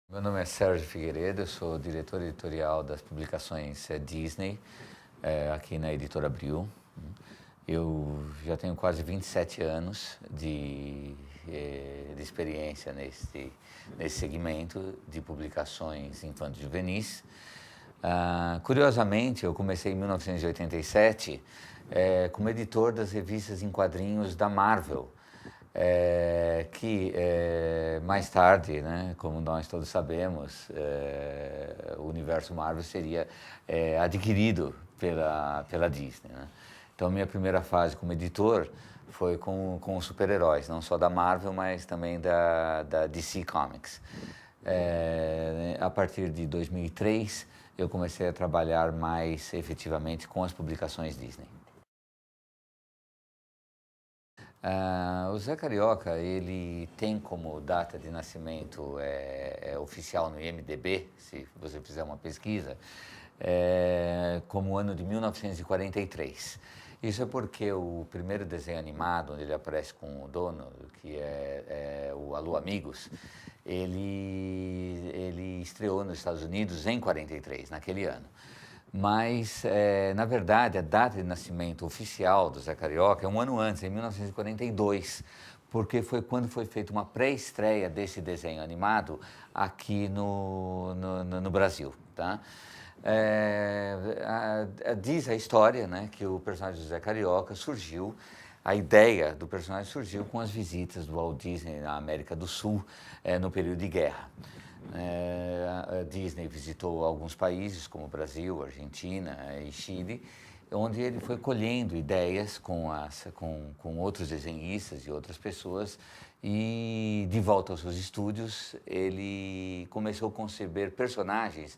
Meu nome é Sérgio Figueiredo, eu sou diretor editorial das publicações Disney, aqui na Editora Abril. Eu já tenho quase 27 anos de experiência nesse segmento de publicações infanto-juvenis. Curiosamente, eu comecei em 1987 como editor das revistas em quadrinhos da Marvel, que mais tarde, né, como nós todos sabemos, o universo Marvel seria adquirido pela Disney, né? Então, minha primeira fase como editor foi com os super-heróis, não só da Marvel, mas também da DC Comics. A partir de 2003, eu comecei a trabalhar mais efetivamente com as publicações Disney. O Zé Carioca, ele tem como data de nascimento oficial no IMDb, se você fizer uma pesquisa, como o ano de 1943. Isso é porque o primeiro desenho animado, onde ele aparece com o dono, que é o Alô Amigos, ele estreou nos Estados Unidos em 43, naquele ano. Mas, na verdade, a data de nascimento oficial do Zé Carioca é um ano antes, em 1942, porque foi quando foi feita uma pré-estreia desse desenho animado aqui no Brasil. Tá? Diz a história, né, que o personagem do Zé Carioca surgiu, a ideia do personagem surgiu com as visitas do Walt Disney na América do Sul no período de guerra. A Disney visitou alguns países como Brasil, Argentina e Chile, onde ele foi colhendo ideias com outros desenhistas e outras pessoas, e de volta aos seus estúdios ele começou a conceber personagens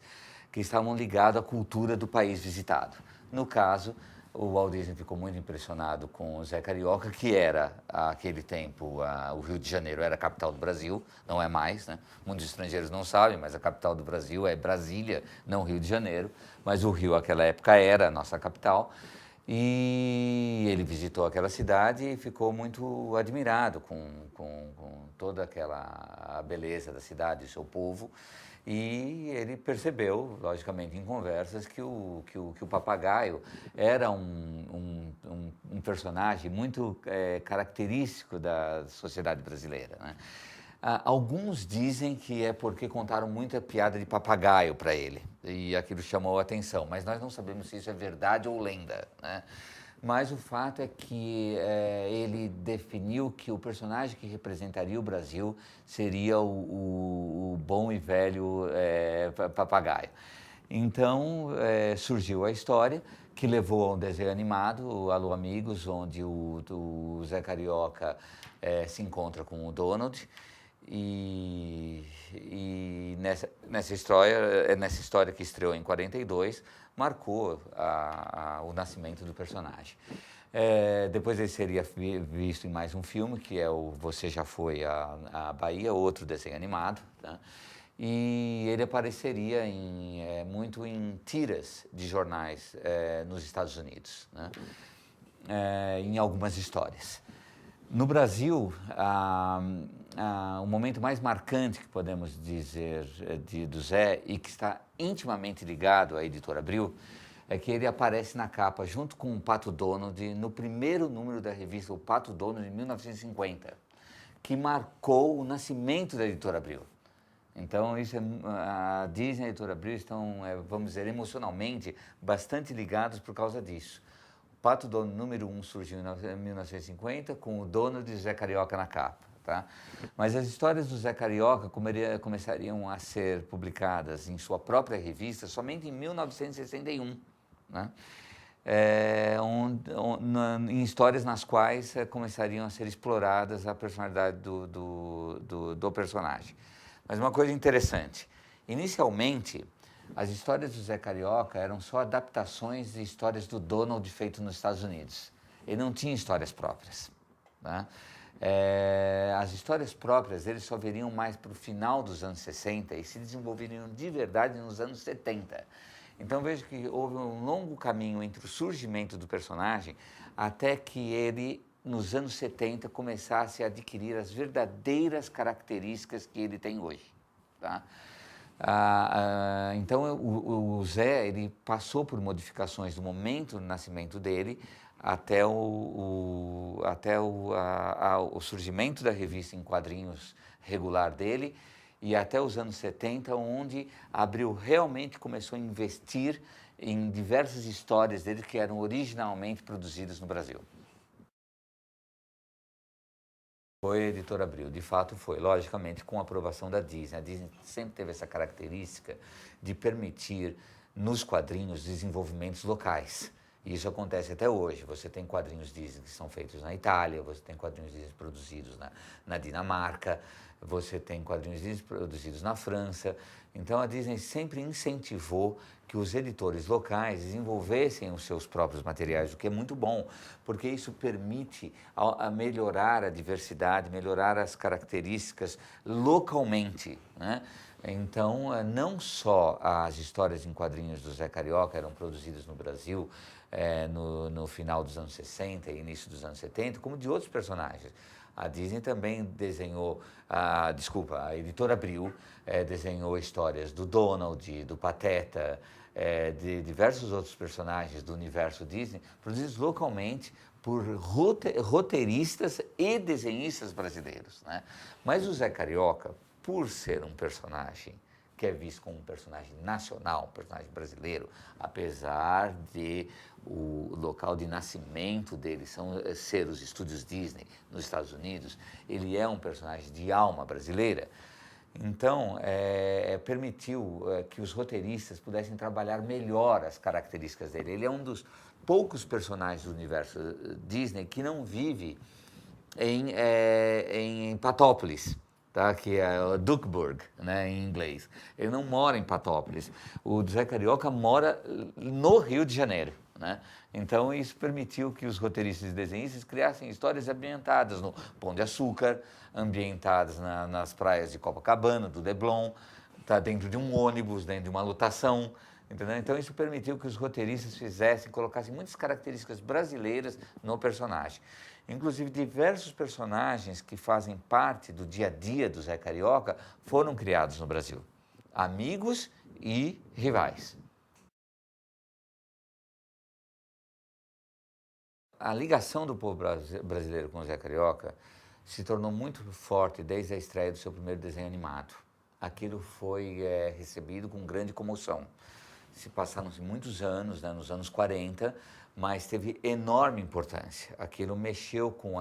que estavam ligados à cultura do país visitado. No caso, o Walt Disney ficou muito impressionado com o Zé Carioca, que era, àquele tempo, o Rio de Janeiro era a capital do Brasil, não é mais, né? Muitos estrangeiros não sabem, mas a capital do Brasil é Brasília, não Rio de Janeiro, mas o Rio, naquela época, era a nossa capital. E ele visitou aquela cidade e ficou muito admirado com toda aquela beleza da cidade, do seu povo. E ele percebeu, logicamente, em conversas, que o papagaio era um personagem muito característico da sociedade brasileira, né? Alguns dizem que é porque contaram muita piada de papagaio para ele, e aquilo chamou a atenção, mas nós não sabemos se isso é verdade ou lenda, né? Mas o fato é que ele definiu que o personagem que representaria o Brasil seria o bom e velho papagaio. Então surgiu a história que levou a um desenho animado, o Alô Amigos, onde o Zé Carioca se encontra com o Donald. E nessa história que estreou em 42, marcou o nascimento do personagem. Depois ele seria visto em mais um filme, que é o Você Já Foi à Bahia, outro desenho animado. Tá? E ele apareceria muito em tiras de jornais nos Estados Unidos, né? Em algumas histórias. No Brasil, o momento mais marcante que podemos dizer do Zé, e que está intimamente ligado à Editora Abril, é que ele aparece na capa junto com o Pato Donald no primeiro número da revista O Pato Donald de 1950, que marcou o nascimento da Editora Abril. Então, a Disney e a Editora Abril estão, vamos dizer, emocionalmente bastante ligados por causa disso. O Pato Donald número 1 surgiu em 1950 com o Donald e Zé Carioca na capa. Tá? Mas as histórias do Zé Carioca começariam a ser publicadas em sua própria revista somente em 1961. Né? Em histórias nas quais começariam a ser exploradas a personalidade do personagem. Mas uma coisa interessante, inicialmente, as histórias do Zé Carioca eram só adaptações de histórias do Donald feito nos Estados Unidos. Ele não tinha histórias próprias. Né? As histórias próprias eles só veriam mais para o final dos anos 60 e se desenvolveriam de verdade nos anos 70. Então vejo que houve um longo caminho entre o surgimento do personagem até que ele, nos anos 70, começasse a adquirir as verdadeiras características que ele tem hoje. Tá? Então, o Zé, ele passou por modificações do momento do nascimento dele até o surgimento da revista em quadrinhos regular dele e até os anos 70, onde Abril realmente começou a investir em diversas histórias dele que eram originalmente produzidas no Brasil. Foi a Editora Abril, de fato foi, logicamente com a aprovação da Disney. A Disney sempre teve essa característica de permitir nos quadrinhos desenvolvimentos locais. E isso acontece até hoje. Você tem quadrinhos Disney que são feitos na Itália, você tem quadrinhos Disney produzidos na Dinamarca, você tem quadrinhos Disney produzidos na França. Então a Disney sempre incentivou que os editores locais desenvolvessem os seus próprios materiais, o que é muito bom, porque isso permite a melhorar a diversidade, melhorar as características localmente, né? Então, não só as histórias em quadrinhos do Zé Carioca eram produzidas no Brasil no final dos anos 60 e início dos anos 70, como de outros personagens. A Disney também desenhou, a Editora Abril desenhou histórias do Donald, do Pateta, de diversos outros personagens do universo Disney, produzidos localmente por roteiristas e desenhistas brasileiros, né? Mas o Zé Carioca, por ser um personagem que é visto como um personagem nacional, um personagem brasileiro, apesar de o local de nascimento dele ser os estúdios Disney nos Estados Unidos, ele é um personagem de alma brasileira. Então, permitiu que os roteiristas pudessem trabalhar melhor as características dele. Ele é um dos poucos personagens do universo Disney que não vive em Patópolis, tá? Que é Duckburg, né, em inglês. Ele não mora em Patópolis. O Zé Carioca mora no Rio de Janeiro, né? Então, isso permitiu que os roteiristas e desenhistas criassem histórias ambientadas no Pão de Açúcar, ambientadas nas praias de Copacabana, do Leblon, tá dentro de um ônibus, dentro de uma lotação, entendeu? Então, isso permitiu que os roteiristas colocassem muitas características brasileiras no personagem. Inclusive, diversos personagens que fazem parte do dia a dia do Zé Carioca foram criados no Brasil. Amigos e rivais. A ligação do povo brasileiro com o Zé Carioca se tornou muito forte desde a estreia do seu primeiro desenho animado. Aquilo foi recebido com grande comoção. Se passaram-se muitos anos, né, nos anos 40, mas teve enorme importância. Aquilo mexeu com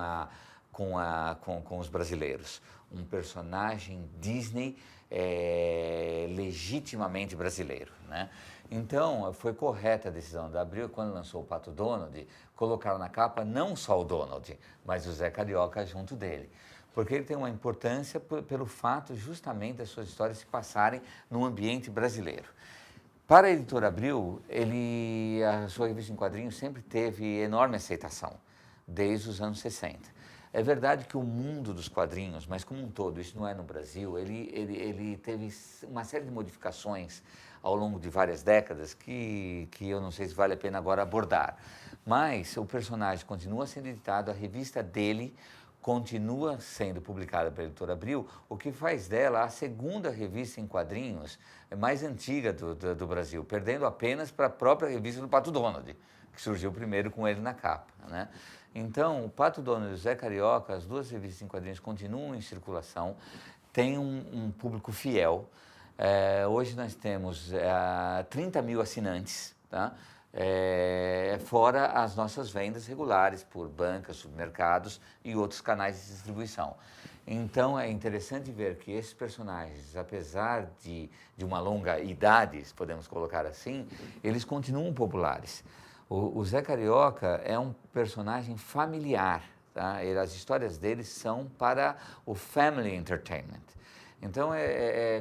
os brasileiros. Um personagem Disney legitimamente brasileiro, né? Então, foi correta a decisão da Abril, quando lançou o Pato Donald, colocar na capa não só o Donald, mas o Zé Carioca junto dele. Porque ele tem uma importância pelo fato justamente das suas histórias se passarem num ambiente brasileiro. Para a Editora Abril, a sua revista em quadrinhos sempre teve enorme aceitação, desde os anos 60. É verdade que o mundo dos quadrinhos, mas como um todo, isso não é no Brasil, ele teve uma série de modificações ao longo de várias décadas que eu não sei se vale a pena agora abordar. Mas o personagem continua sendo editado, a revista dele continua sendo publicada pela Editora Abril, o que faz dela a segunda revista em quadrinhos mais antiga do Brasil, perdendo apenas para a própria revista do Pato Donald, que surgiu primeiro com ele na capa, né? Então, o Pato Donald e o Zé Carioca, as duas revistas em quadrinhos continuam em circulação, tem um público fiel. Hoje nós temos 30 mil assinantes, tá? Fora as nossas vendas regulares por bancas, supermercados e outros canais de distribuição. Então, é interessante ver que esses personagens, apesar de uma longa idade, se podemos colocar assim, eles continuam populares. O Zé Carioca é um personagem familiar, tá? As histórias dele são para o family entertainment. Então,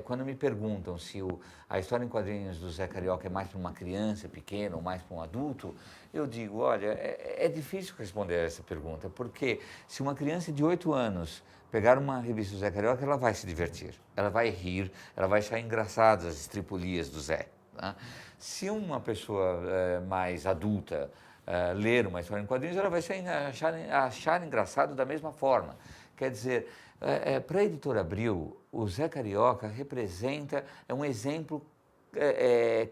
quando me perguntam se a história em quadrinhos do Zé Carioca é mais para uma criança pequena ou mais para um adulto, eu digo, olha, é difícil responder essa pergunta, porque se uma criança de 8 anos pegar uma revista do Zé Carioca, ela vai se divertir, ela vai rir, ela vai achar engraçadas as estripulias do Zé, tá? Se uma pessoa mais adulta ler uma história em quadrinhos, ela vai achar engraçado da mesma forma. Quer dizer, Para a Editora Abril, o Zé Carioca representa, é um exemplo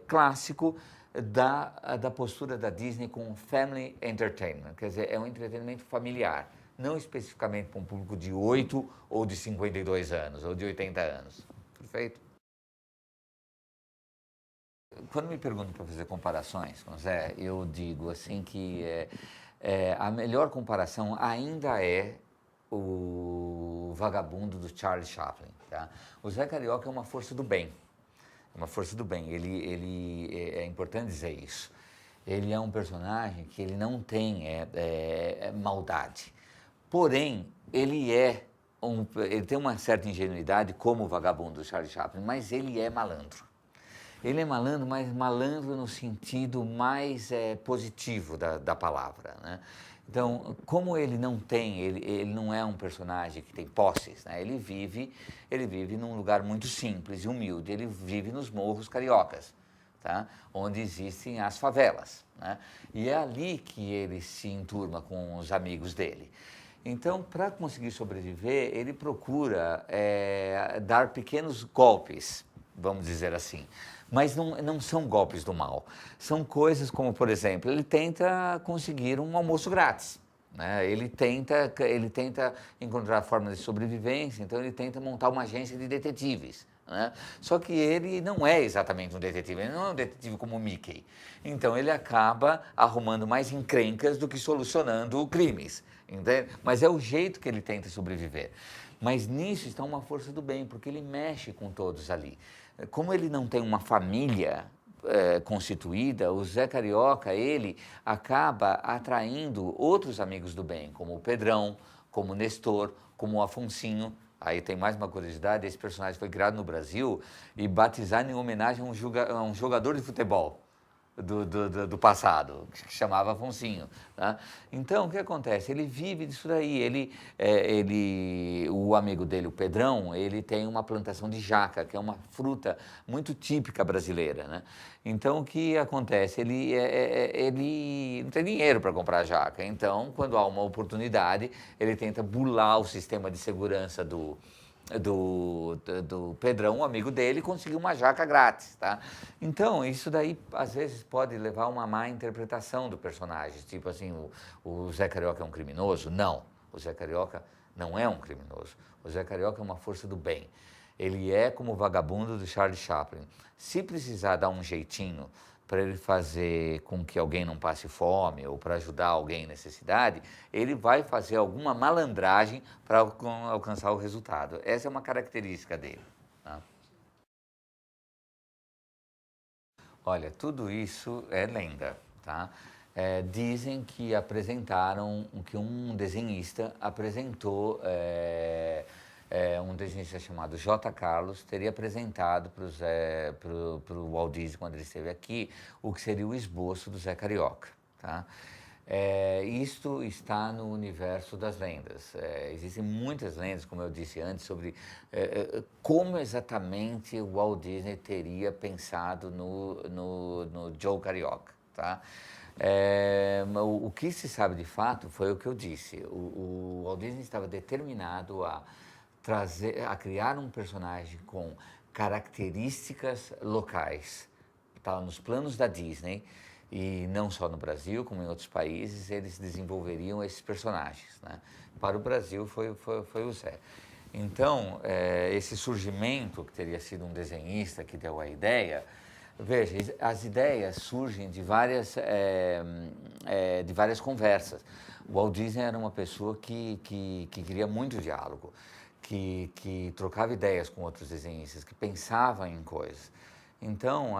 clássico da postura da Disney com family entertainment, quer dizer, é um entretenimento familiar, não especificamente para um público de 8 ou de 52 anos, ou de 80 anos. Perfeito? Quando me perguntam para fazer comparações com o Zé, eu digo assim que a melhor comparação ainda é o Vagabundo do Charlie Chaplin. Tá? O Zé Carioca é uma força do bem. É uma força do bem. É importante dizer isso. Ele é um personagem que ele não tem maldade. Porém, ele tem uma certa ingenuidade como o Vagabundo do Charlie Chaplin, mas ele é malandro. Ele é malandro, mas malandro no sentido mais positivo da palavra, né? Então, como ele não tem, ele não é um personagem que tem posses, né? Ele vive num lugar muito simples e humilde, ele vive nos morros cariocas, tá? Onde existem as favelas, né? E é ali que ele se enturma com os amigos dele. Então, para conseguir sobreviver, ele procura dar pequenos golpes, vamos dizer assim. Mas não são golpes do mal. São coisas como, por exemplo, ele tenta conseguir um almoço grátis. Né? Ele tenta encontrar formas de sobrevivência, então ele tenta montar uma agência de detetives. Né? Só que ele não é exatamente um detetive, ele não é um detetive como o Mickey. Então ele acaba arrumando mais encrencas do que solucionando crimes. Entende? Mas é o jeito que ele tenta sobreviver. Mas nisso está uma força do bem, porque ele mexe com todos ali. Como ele não tem uma família constituída, o Zé Carioca, ele acaba atraindo outros amigos do bem, como o Pedrão, como o Nestor, como o Afonsinho. Aí tem mais uma curiosidade, esse personagem foi criado no Brasil e batizado em homenagem a um jogador de futebol do passado, que chamava Afonsinho. Tá? Então, o que acontece? Ele vive disso daí. O amigo dele, o Pedrão, ele tem uma plantação de jaca, que é uma fruta muito típica brasileira. Né? Então, o que acontece? Ele não tem dinheiro para comprar jaca. Então, quando há uma oportunidade, ele tenta burlar o sistema de segurança do Pedrão, um amigo dele, conseguiu uma jaca grátis, tá? Então, isso daí, às vezes, pode levar a uma má interpretação do personagem. Tipo assim, o Zé Carioca é um criminoso? Não, o Zé Carioca não é um criminoso. O Zé Carioca é uma força do bem. Ele é como o Vagabundo do Charlie Chaplin. Se precisar dar um jeitinho para ele fazer com que alguém não passe fome ou para ajudar alguém em necessidade, ele vai fazer alguma malandragem para alcançar o resultado. Essa é uma característica dele. Tá? Olha, tudo isso é lenda, tá? Dizem que que um desenhista apresentou, um desenhista chamado J. Carlos, teria apresentado para o Walt Disney, quando ele esteve aqui, o que seria o esboço do Zé Carioca, tá? Isto está no universo das lendas. Existem muitas lendas, como eu disse antes, sobre como exatamente o Walt Disney teria pensado no Joe Carioca. Tá? O que se sabe de fato foi o que eu disse. O Walt Disney estava determinado a criar um personagem com características locais. Estava nos planos da Disney. E não só no Brasil, como em outros países, eles desenvolveriam esses personagens. Né? Para o Brasil foi o Zé. Então, esse surgimento, que teria sido um desenhista que deu a ideia, veja, as ideias surgem de várias conversas. O Walt Disney era uma pessoa que queria muito diálogo, que trocava ideias com outros desenhistas, que pensava em coisas. Então,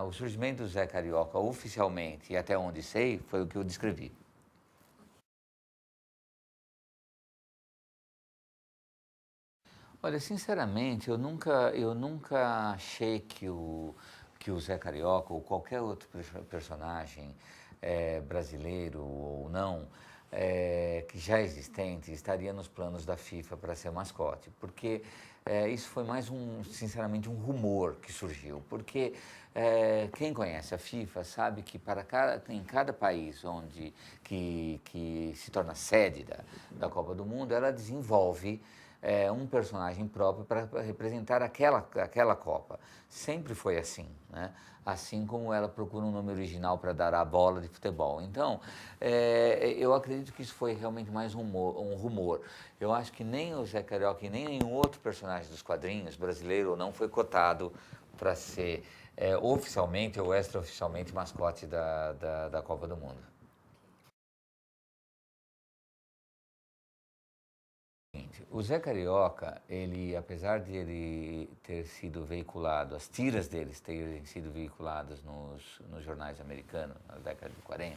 o surgimento do Zé Carioca, oficialmente, e até onde sei, foi o que eu descrevi. Olha, sinceramente, eu nunca achei que o Zé Carioca ou qualquer outro personagem brasileiro ou não que já existente estaria nos planos da FIFA para ser mascote, porque isso foi mais sinceramente, um rumor que surgiu, porque quem conhece a FIFA sabe que em cada país que se torna sede da Copa do Mundo, ela desenvolve um personagem próprio para representar aquela Copa. Sempre foi assim, né? Assim como ela procura um nome original para dar à bola de futebol. Então, eu acredito que isso foi realmente mais um rumor. Eu acho que nem o Zé Carioca e nem nenhum outro personagem dos quadrinhos, brasileiro ou não, foi cotado para ser oficialmente ou extraoficialmente mascote da Copa do Mundo. O Zé Carioca, ele, apesar de ele ter sido veiculado, as tiras deles terem sido veiculadas nos jornais americanos na década de 40,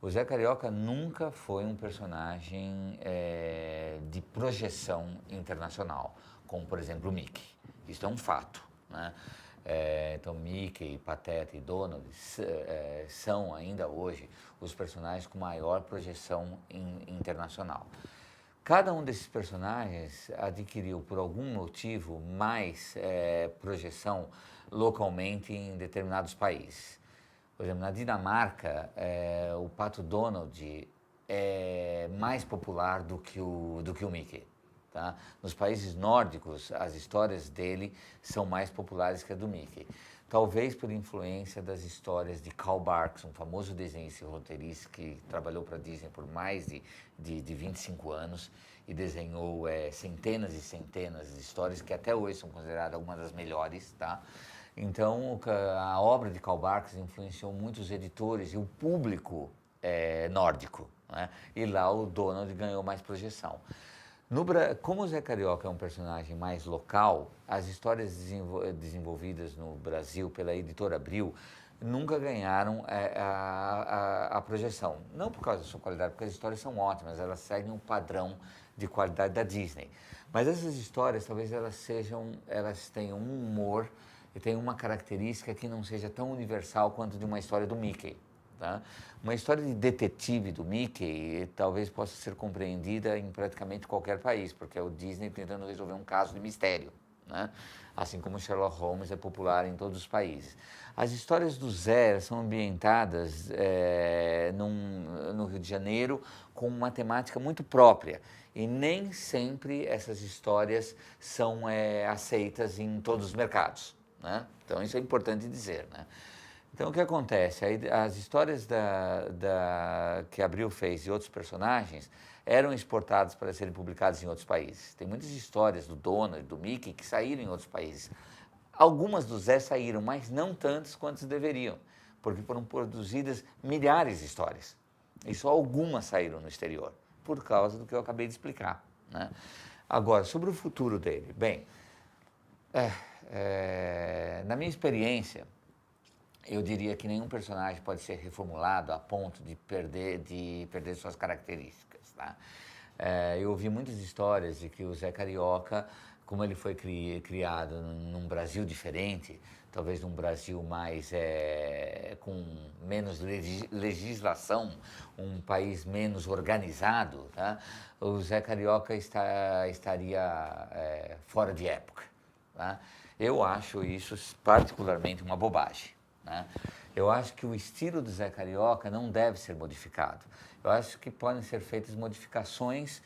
o Zé Carioca nunca foi um personagem de projeção internacional, como, por exemplo, o Mickey. Isso é um fato, né? Então, Mickey, Pateta e Donald são, ainda hoje, os personagens com maior projeção internacional. Cada um desses personagens adquiriu, por algum motivo, mais projeção localmente em determinados países. Por exemplo, na Dinamarca, o Pato Donald é mais popular do que o Mickey. Tá? Nos países nórdicos, as histórias dele são mais populares que a do Mickey. Talvez por influência das histórias de Karl Barks, um famoso desenhista e roteirista que trabalhou para a Disney por mais de 25 anos e desenhou centenas e centenas de histórias que até hoje são consideradas algumas das melhores. Tá? Então, a obra de Karl Barks influenciou muitos editores e o público nórdico. Né? E lá o Donald ganhou mais projeção. Como o Zé Carioca é um personagem mais local, as histórias desenvolvidas no Brasil pela editora Abril nunca ganharam a projeção. Não por causa da sua qualidade, porque as histórias são ótimas, elas seguem um padrão de qualidade da Disney. Mas essas histórias, talvez elas tenham um humor e tenham uma característica que não seja tão universal quanto de uma história do Mickey. Tá? Uma história de detetive do Mickey talvez possa ser compreendida em praticamente qualquer país, porque é o Disney tentando resolver um caso de mistério, né? Assim como Sherlock Holmes é popular em todos os países. As histórias do Zé são ambientadas no Rio de Janeiro com uma temática muito própria e nem sempre essas histórias são aceitas em todos os mercados, né? Então isso é importante dizer, né? Então, o que acontece? As histórias que Abril fez e outros personagens eram exportadas para serem publicadas em outros países. Tem muitas histórias do Donald, do Mickey, que saíram em outros países. Algumas do Zé saíram, mas não tantas quanto deveriam, porque foram produzidas milhares de histórias. E só algumas saíram no exterior, por causa do que eu acabei de explicar, né? Agora, sobre o futuro dele. Bem, na minha experiência, eu diria que nenhum personagem pode ser reformulado a ponto de perder suas características. Tá? Eu ouvi muitas histórias de que o Zé Carioca, como ele foi criado num Brasil diferente, talvez num Brasil mais com menos legislação, um país menos organizado, tá? O Zé Carioca estaria fora de época. Tá? Eu acho isso particularmente uma bobagem. Né? Eu acho que o estilo do Zé Carioca não deve ser modificado. Eu acho que podem ser feitas modificações,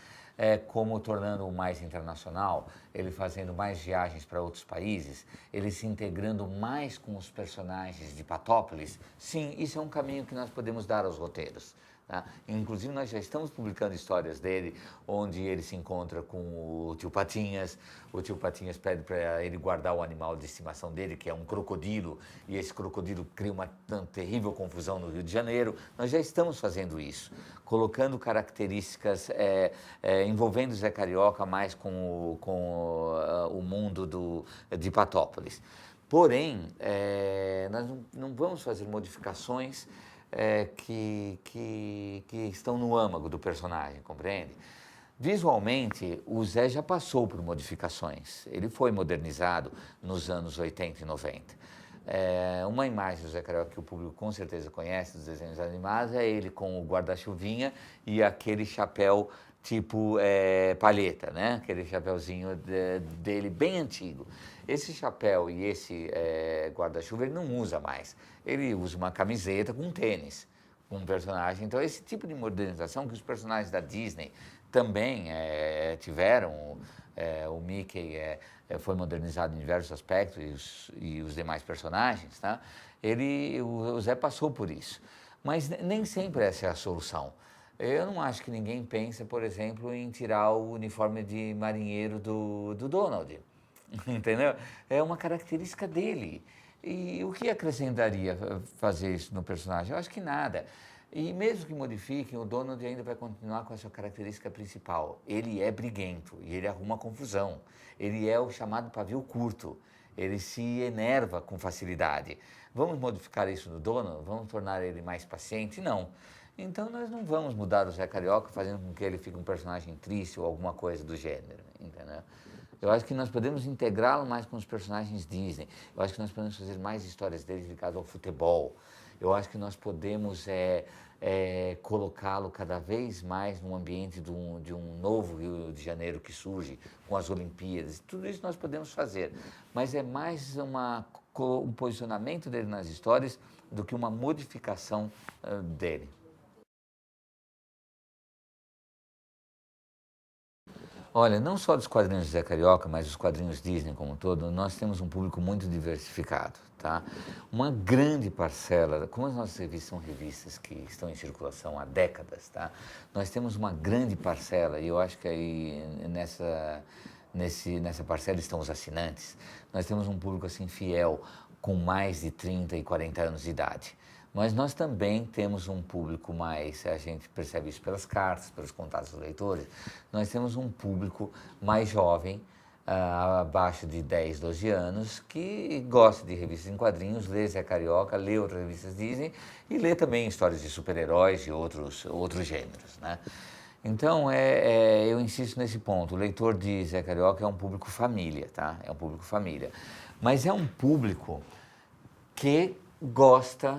como tornando-o mais internacional, ele fazendo mais viagens para outros países, ele se integrando mais com os personagens de Patópolis. Sim, isso é um caminho que nós podemos dar aos roteiros. Tá? Inclusive, nós já estamos publicando histórias dele, onde ele se encontra com o tio Patinhas pede para ele guardar o animal de estimação dele, que é um crocodilo, e esse crocodilo cria uma terrível confusão no Rio de Janeiro. Nós já estamos fazendo isso, colocando características, envolvendo o Zé Carioca mais com o mundo de Patópolis. Porém, nós não vamos fazer modificações que estão no âmago do personagem, compreende? Visualmente, o Zé já passou por modificações. Ele foi modernizado nos anos 80 e 90. Uma imagem do Zé Carioca que o público com certeza conhece dos desenhos animados é ele com o guarda-chuvinha e aquele chapéu tipo palheta, né? Aquele chapéuzinho dele bem antigo. Esse chapéu e esse guarda-chuva ele não usa mais. Ele usa uma camiseta com um tênis, com um personagem. Então esse tipo de modernização que os personagens da Disney também tiveram, o Mickey foi modernizado em diversos aspectos e os demais personagens, tá? O Zé passou por isso. Mas nem sempre essa é a solução. Eu não acho que ninguém pensa, por exemplo, em tirar o uniforme de marinheiro do Donald, entendeu? É uma característica dele. E o que acrescentaria fazer isso no personagem? Eu acho que nada. E mesmo que modifiquem, o Donald ainda vai continuar com a sua característica principal. Ele é briguento e ele arruma confusão. Ele é o chamado pavio curto. Ele se enerva com facilidade. Vamos modificar isso no Donald? Vamos tornar ele mais paciente? Não. Então nós não vamos mudar o Zé Carioca fazendo com que ele fique um personagem triste ou alguma coisa do gênero, entendeu? Eu acho que nós podemos integrá-lo mais com os personagens Disney. Eu acho que nós podemos fazer mais histórias deles ligadas ao futebol. Eu acho que nós podemos colocá-lo cada vez mais no ambiente de um novo Rio de Janeiro que surge com as Olimpíadas. Tudo isso nós podemos fazer, mas é mais um posicionamento dele nas histórias do que uma modificação dele. Olha, não só dos quadrinhos do Zé Carioca, mas dos quadrinhos Disney como um todo, nós temos um público muito diversificado, tá? Uma grande parcela, como as nossas revistas são revistas que estão em circulação há décadas, tá? Nós temos uma grande parcela, e eu acho que aí nessa parcela estão os assinantes, nós temos um público assim fiel, com mais de 30 e 40 anos de idade. Mas nós também temos um público mais, a gente percebe isso pelas cartas, pelos contatos dos leitores, nós temos um público mais jovem, abaixo de 10, 12 anos, que gosta de revistas em quadrinhos, lê Zé Carioca, lê outras revistas Disney e lê também histórias de super-heróis e outros gêneros, né? Então, eu insisto nesse ponto, o leitor de Zé Carioca é um público família, tá? É um público família. Mas é um público que gosta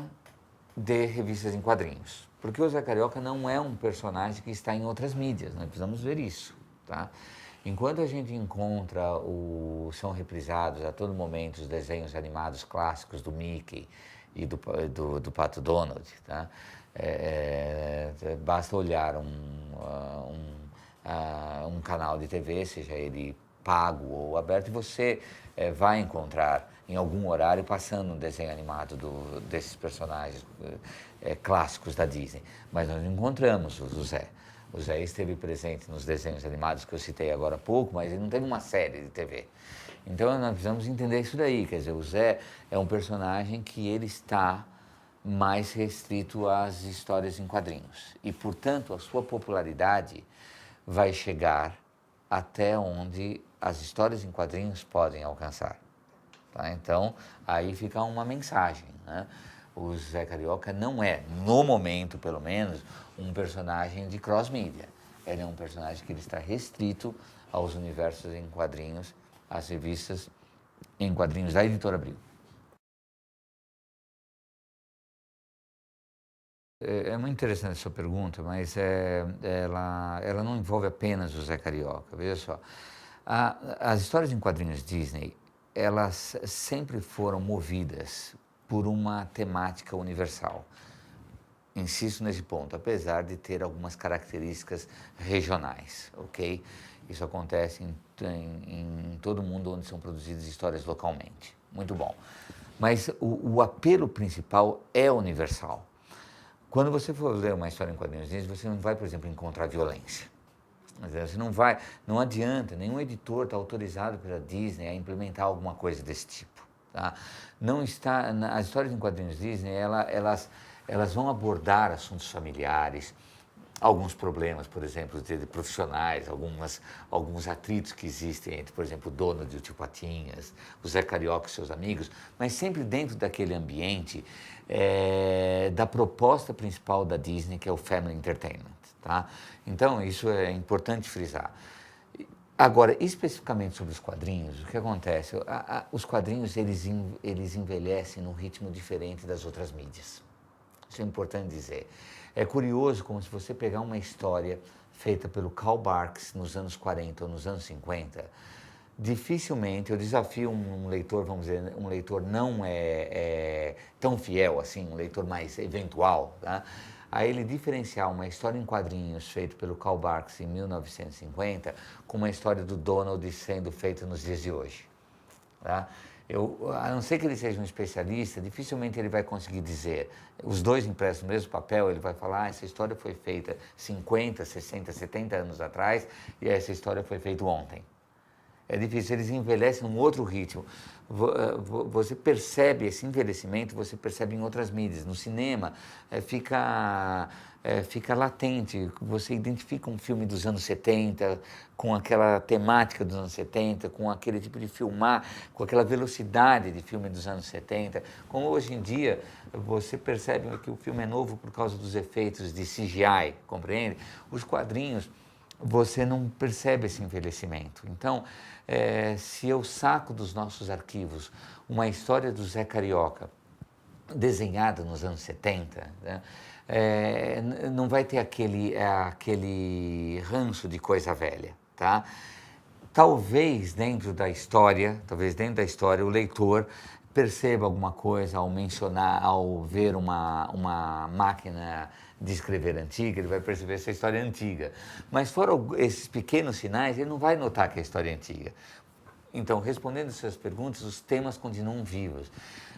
de revistas em quadrinhos. Porque o Zé Carioca não é um personagem que está em outras mídias, nós precisamos ver isso, tá? Enquanto a gente encontra, são reprisados a todo momento os desenhos animados clássicos do Mickey e do Pato Donald, tá? Basta olhar um canal de TV, seja ele pago ou aberto, e você vai encontrar em algum horário passando um desenho animado desses personagens clássicos da Disney. Mas nós encontramos o Zé. O Zé esteve presente nos desenhos animados que eu citei agora há pouco, mas ele não teve uma série de TV. Então nós precisamos entender isso daí, quer dizer, o Zé é um personagem que ele está mais restrito às histórias em quadrinhos. E, portanto, a sua popularidade vai chegar até onde as histórias em quadrinhos podem alcançar. Tá? Então, aí fica uma mensagem, né? O Zé Carioca não é, no momento pelo menos, um personagem de cross-mídia. Ele é um personagem que ele está restrito aos universos em quadrinhos, às revistas em quadrinhos da Editora Abril. É muito interessante a sua pergunta, mas ela não envolve apenas o Zé Carioca. Veja só, as histórias em quadrinhos Disney, elas sempre foram movidas por uma temática universal. Insisto nesse ponto, apesar de ter algumas características regionais, ok? Isso acontece em todo mundo onde são produzidas histórias localmente. Muito bom. Mas o apelo principal é universal. Quando você for ler uma história em quadrinhos Disney, você não vai, por exemplo, encontrar violência. Você não adianta, nenhum editor está autorizado pela Disney a implementar alguma coisa desse tipo. Tá? Não está, as histórias em quadrinhos Disney, elas vão abordar assuntos familiares, alguns problemas, por exemplo, de profissionais, alguns atritos que existem entre, por exemplo, o Donald e o Tio Patinhas, o Zé Carioca e seus amigos, mas sempre dentro daquele ambiente da proposta principal da Disney, que é o Family Entertainment. Tá? Então, isso é importante frisar. Agora, especificamente sobre os quadrinhos, o que acontece? Os quadrinhos, eles envelhecem num ritmo diferente das outras mídias. Isso é importante dizer. É curioso como se você pegar uma história feita pelo Karl Barks nos anos 40 ou nos anos 50, dificilmente, eu desafio um leitor, vamos dizer, um leitor não tão fiel assim, um leitor mais eventual, tá? A ele diferenciar uma história em quadrinhos feita pelo Karl Barks em 1950 com uma história do Donald sendo feita nos dias de hoje. Tá? A não ser que ele seja um especialista, dificilmente ele vai conseguir dizer, os dois impressos no mesmo papel, ele vai falar, essa história foi feita 50, 60, 70 anos atrás e essa história foi feita ontem. É difícil, eles envelhecem num outro ritmo. Você percebe esse envelhecimento, você percebe em outras mídias. No cinema, fica latente. Você identifica um filme dos anos 70, com aquela temática dos anos 70, com aquele tipo de filmar, com aquela velocidade de filme dos anos 70. Como hoje em dia, você percebe que o filme é novo por causa dos efeitos de CGI, compreende? Os quadrinhos, você não percebe esse envelhecimento. Então, se eu saco dos nossos arquivos uma história do Zé Carioca desenhada nos anos 70, né, não vai ter aquele ranço de coisa velha, tá? Talvez dentro da história, o leitor perceba alguma coisa ao mencionar, ao ver uma máquina de escrever antiga, ele vai perceber essa história é antiga. Mas fora esses pequenos sinais, ele não vai notar que a história é antiga. Então, respondendo às suas perguntas, os temas continuam vivos.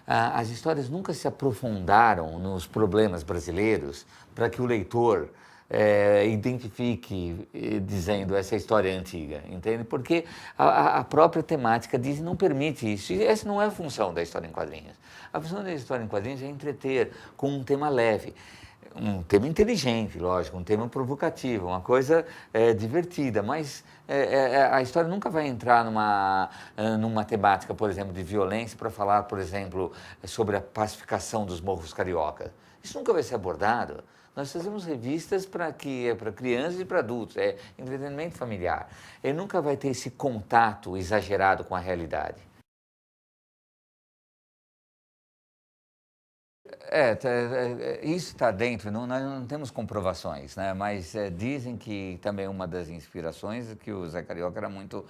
As histórias nunca se aprofundaram nos problemas brasileiros para que o leitor identifique dizendo essa história é antiga, entende? Porque a própria temática diz não permite isso. E essa não é a função da história em quadrinhos. A função da história em quadrinhos é entreter com um tema leve. Um tema inteligente, lógico, um tema provocativo, uma coisa divertida, mas a história nunca vai entrar numa temática, por exemplo, de violência para falar, por exemplo, sobre a pacificação dos morros cariocas. Isso nunca vai ser abordado. Nós fazemos revistas para crianças e para adultos, é entretenimento familiar. Ele nunca vai ter esse contato exagerado com a realidade. Isso está dentro, nós não temos comprovações, né? Mas dizem que também uma das inspirações é que o Zé Carioca era muito,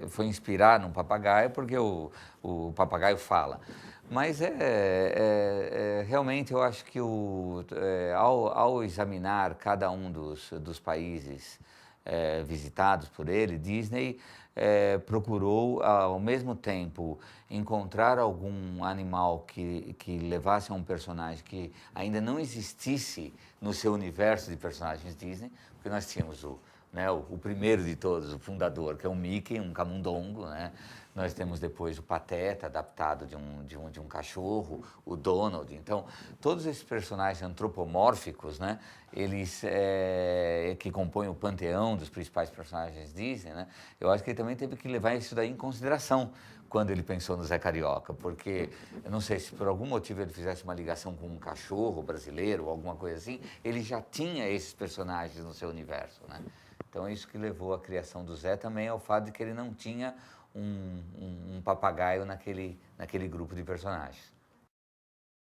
foi inspirado num papagaio porque o papagaio fala. Mas realmente eu acho que ao examinar cada um dos países visitados por ele, Disney procurou, ao mesmo tempo, encontrar algum animal que levasse a um personagem que ainda não existisse no seu universo de personagens Disney, porque nós tínhamos o primeiro de todos, o fundador, que é o Mickey, um camundongo, né? Nós temos depois o Pateta, adaptado de um cachorro, o Donald. Então, todos esses personagens antropomórficos, né, eles que compõem o panteão dos principais personagens Disney, né, eu acho que ele também teve que levar isso daí em consideração quando ele pensou no Zé Carioca, porque eu não sei se por algum motivo ele fizesse uma ligação com um cachorro brasileiro ou alguma coisa assim, ele já tinha esses personagens no seu universo, né? Então, isso que levou à criação do Zé também é o fato de que ele não tinha um papagaio naquele grupo de personagens.